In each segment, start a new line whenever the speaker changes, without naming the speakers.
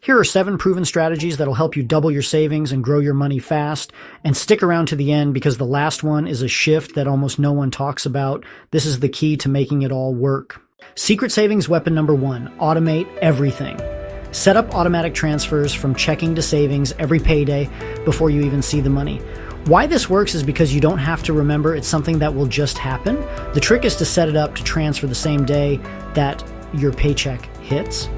Here are 7 proven strategies that'll help you double your savings and grow your money fast. And stick around to the end because the last one is a shift that almost no one talks about. This is the key to making it all work. Secret savings weapon number 1, automate everything. Set up automatic transfers from checking to savings every payday before you even see the money. Why this works is because you don't have to remember it's something that will just happen. The trick is to set it up to transfer the same day that your paycheck hits.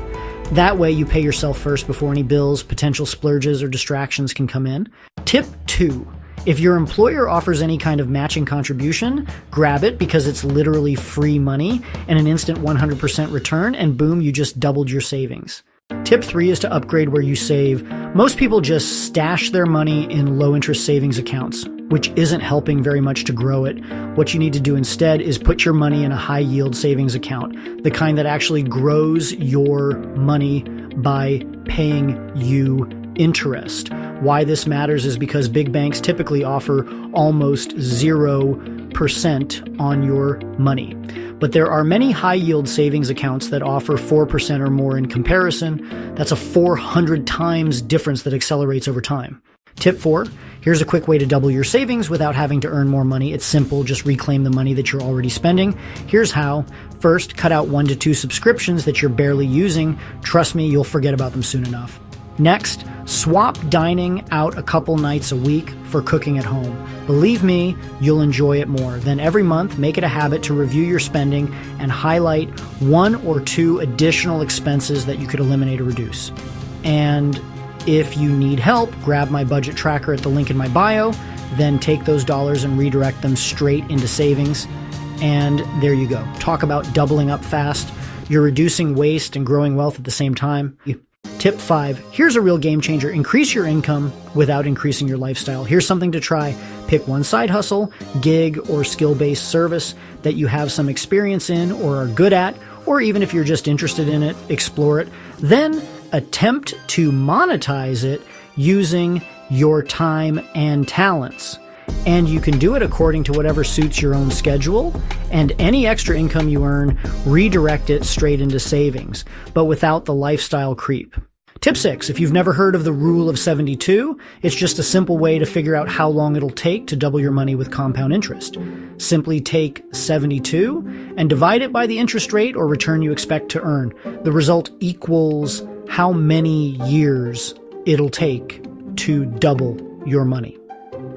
That way you pay yourself first before any bills, potential splurges, or distractions can come in. Tip 2. If your employer offers any kind of matching contribution, grab it because it's literally free money and an instant 100% return, and boom, you just doubled your savings. Tip 3 is to upgrade where you save. Most people just stash their money in low-interest savings accounts, which isn't helping very much to grow it. What you need to do instead is put your money in a high-yield savings account, the kind that actually grows your money by paying you interest. Why this matters is because big banks typically offer almost 0% on your money. But there are many high-yield savings accounts that offer 4% or more in comparison. That's a 400 times difference that accelerates over time. Tip 4, here's a quick way to double your savings without having to earn more money. It's simple, just reclaim the money that you're already spending. Here's how. First, cut out 1 to 2 subscriptions that you're barely using. Trust me, you'll forget about them soon enough. Next, swap dining out a couple nights a week for cooking at home. Believe me, you'll enjoy it more. Then every month, make it a habit to review your spending and highlight 1 or 2 additional expenses that you could eliminate or reduce. And if you need help, grab my budget tracker at the link in my bio, then take those dollars and redirect them straight into savings. And there you go. Talk about doubling up fast. You're reducing waste and growing wealth at the same time. Tip 5, here's a real game changer. Increase your income without increasing your lifestyle. Here's something to try. Pick one side hustle, gig, or skill-based service that you have some experience in or are good at, or even if you're just interested in it, explore it. Then attempt to monetize it using your time and talents. And you can do it according to whatever suits your own schedule, and any extra income you earn, redirect it straight into savings, but without the lifestyle creep. Tip 6, if you've never heard of the rule of 72, it's just a simple way to figure out how long it'll take to double your money with compound interest. Simply take 72 and divide it by the interest rate or return you expect to earn. The result equals how many years it'll take to double your money.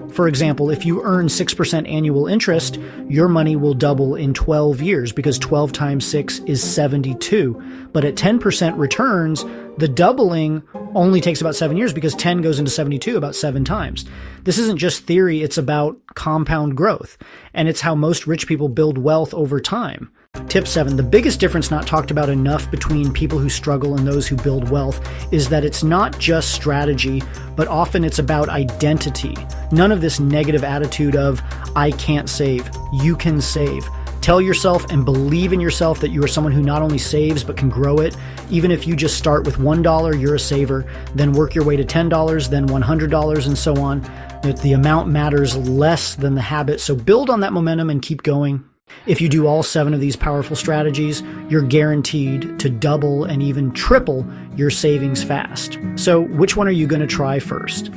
For example, if you earn 6% annual interest, your money will double in 12 years because 12 times 6 is 72. But at 10% returns, the doubling only takes about 7 years because 10 goes into 72 about 7 times. This isn't just theory, it's about compound growth. And it's how most rich people build wealth over time. Tip 7, the biggest difference not talked about enough between people who struggle and those who build wealth is that it's not just strategy, but often it's about identity. None of this negative attitude of, I can't save, you can save. Tell yourself and believe in yourself that you are someone who not only saves but can grow it. Even if you just start with $1, you're a saver, then work your way to $10, then $100, and so on. The amount matters less than the habit, so build on that momentum and keep going. If you do all 7 of these powerful strategies, you're guaranteed to double and even triple your savings fast. So which one are you going to try first?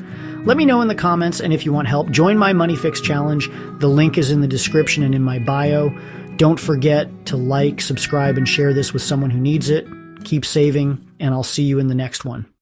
Let me know in the comments, and if you want help, join my Money Fix Challenge. The link is in the description and in my bio. Don't forget to like, subscribe, and share this with someone who needs it. Keep saving, and I'll see you in the next one.